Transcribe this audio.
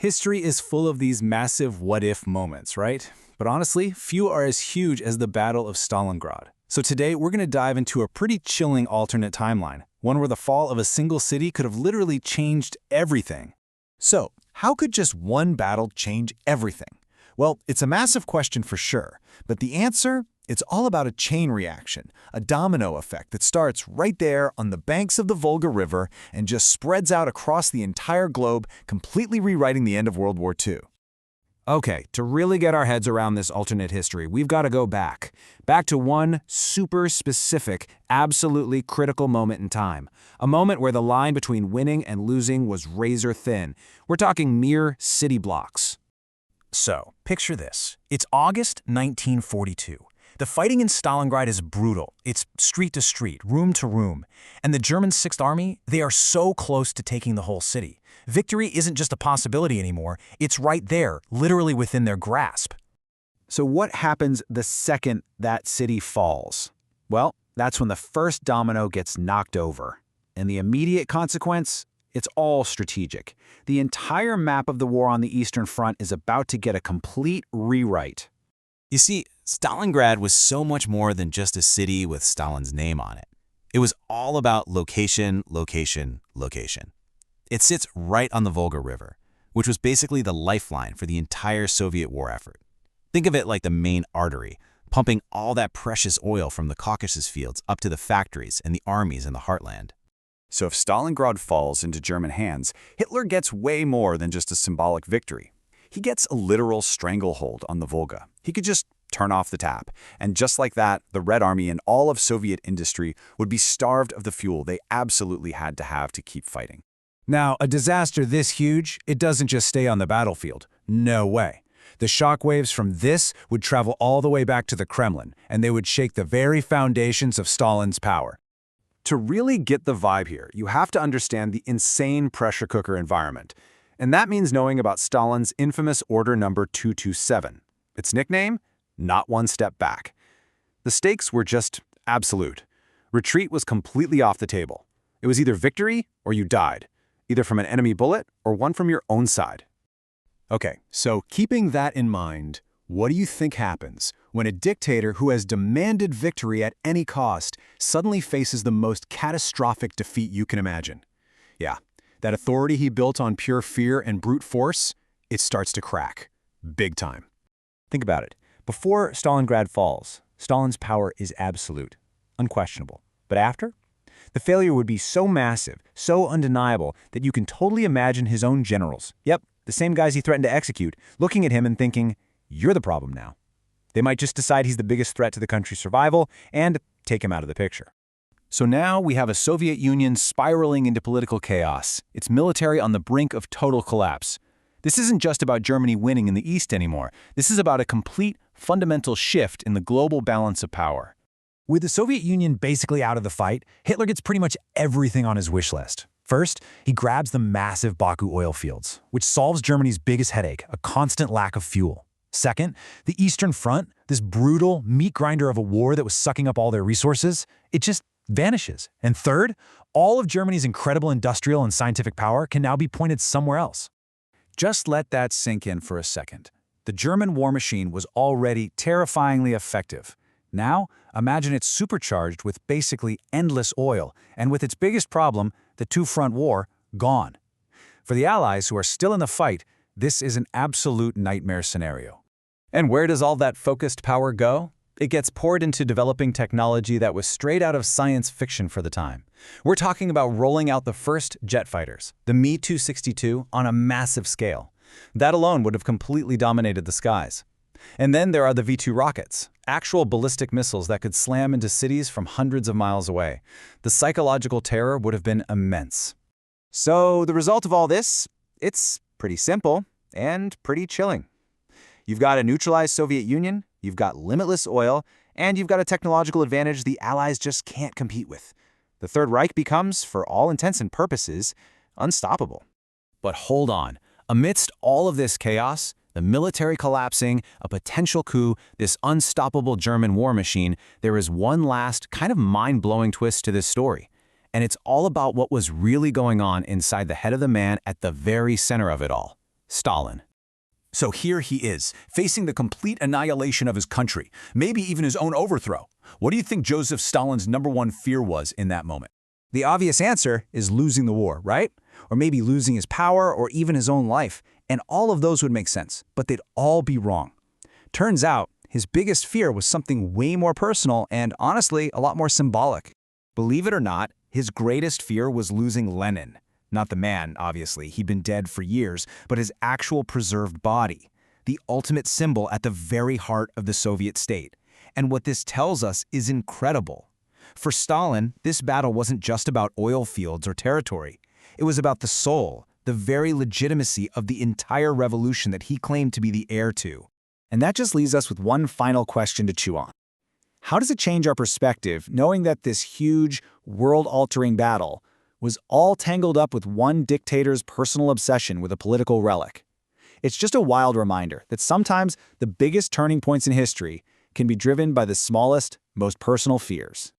History is full of these massive what-if moments, right? But honestly, few are as huge as the Battle of Stalingrad. So today, we're going to dive into a pretty chilling alternate timeline, one where the fall of a single city could have literally changed everything. So, how could just one battle change everything? Well, it's a massive question for sure, but the answer? It's all about a chain reaction, a domino effect that starts right there on the banks of the Volga River and just spreads out across the entire globe, completely rewriting the end of World War II. Okay, to really get our heads around this alternate history, we've got to go back to one super specific, absolutely critical moment in time. A moment where the line between winning and losing was razor thin. We're talking mere city blocks. So, picture this. It's August 1942. The fighting in Stalingrad is brutal. It's street to street, room to room. And the German Sixth Army, they are so close to taking the whole city. Victory isn't just a possibility anymore. It's right there, literally within their grasp. So what happens the second that city falls? Well, that's when the first domino gets knocked over. And the immediate consequence? It's all strategic. The entire map of the war on the Eastern Front is about to get a complete rewrite. You see, Stalingrad was so much more than just a city with Stalin's name on it. It was all about location, location, location. It sits right on the Volga River, which was basically the lifeline for the entire Soviet war effort. Think of it like the main artery, pumping all that precious oil from the Caucasus fields up to the factories and the armies in the heartland. So if Stalingrad falls into German hands, Hitler gets way more than just a symbolic victory. He gets a literal stranglehold on the Volga. He could just turn off the tap. And just like that, the Red Army and all of Soviet industry would be starved of the fuel they absolutely had to have to keep fighting. Now, a disaster this huge, it doesn't just stay on the battlefield. No way. The shockwaves from this would travel all the way back to the Kremlin, and they would shake the very foundations of Stalin's power. To really get the vibe here, you have to understand the insane pressure cooker environment. And that means knowing about Stalin's infamous Order Number 227. Its nickname? Not one step back. The stakes were just absolute. Retreat was completely off the table. It was either victory or you died, either from an enemy bullet or one from your own side. Okay, so keeping that in mind, what do you think happens when a dictator who has demanded victory at any cost suddenly faces the most catastrophic defeat you can imagine? Yeah, that authority he built on pure fear and brute force, it starts to crack. Big time. Think about it. Before Stalingrad falls, Stalin's power is absolute, unquestionable. But after? The failure would be so massive, so undeniable, that you can totally imagine his own generals, yep, the same guys he threatened to execute, looking at him and thinking, "You're the problem now." They might just decide he's the biggest threat to the country's survival and take him out of the picture. So now we have a Soviet Union spiraling into political chaos, its military on the brink of total collapse. This isn't just about Germany winning in the East anymore. This is about a complete, fundamental shift in the global balance of power. With the Soviet Union basically out of the fight, Hitler gets pretty much everything on his wish list. First, he grabs the massive Baku oil fields, which solves Germany's biggest headache, a constant lack of fuel. Second, the Eastern Front, this brutal meat grinder of a war that was sucking up all their resources, it just vanishes. And third, all of Germany's incredible industrial and scientific power can now be pointed somewhere else. Just let that sink in for a second. The German war machine was already terrifyingly effective. Now, imagine it's supercharged with basically endless oil, and with its biggest problem, the two-front war, gone. For the Allies who are still in the fight, this is an absolute nightmare scenario. And where does all that focused power go? It gets poured into developing technology that was straight out of science fiction for the time. We're talking about rolling out the first jet fighters, the Me-262, on a massive scale. That alone would have completely dominated the skies. And then there are the V-2 rockets, actual ballistic missiles that could slam into cities from hundreds of miles away. The psychological terror would have been immense. So the result of all this? It's pretty simple and pretty chilling. You've got a neutralized Soviet Union, you've got limitless oil, and you've got a technological advantage the Allies just can't compete with. The Third Reich becomes, for all intents and purposes, unstoppable. But hold on. Amidst all of this chaos, the military collapsing, a potential coup, this unstoppable German war machine, there is one last kind of mind-blowing twist to this story. And it's all about what was really going on inside the head of the man at the very center of it all. Stalin. So here he is, facing the complete annihilation of his country, maybe even his own overthrow. What do you think Joseph Stalin's #1 fear was in that moment? The obvious answer is losing the war, right? Or maybe losing his power or even his own life. And all of those would make sense, but they'd all be wrong. Turns out, his biggest fear was something way more personal and, honestly, a lot more symbolic. Believe it or not, his greatest fear was losing Lenin. Not the man, obviously, he'd been dead for years, but his actual preserved body, the ultimate symbol at the very heart of the Soviet state. And what this tells us is incredible. For Stalin, this battle wasn't just about oil fields or territory. It was about the soul, the very legitimacy of the entire revolution that he claimed to be the heir to. And that just leaves us with one final question to chew on. How does it change our perspective knowing that this huge, world-altering battle was all tangled up with one dictator's personal obsession with a political relic? It's just a wild reminder that sometimes the biggest turning points in history can be driven by the smallest, most personal fears.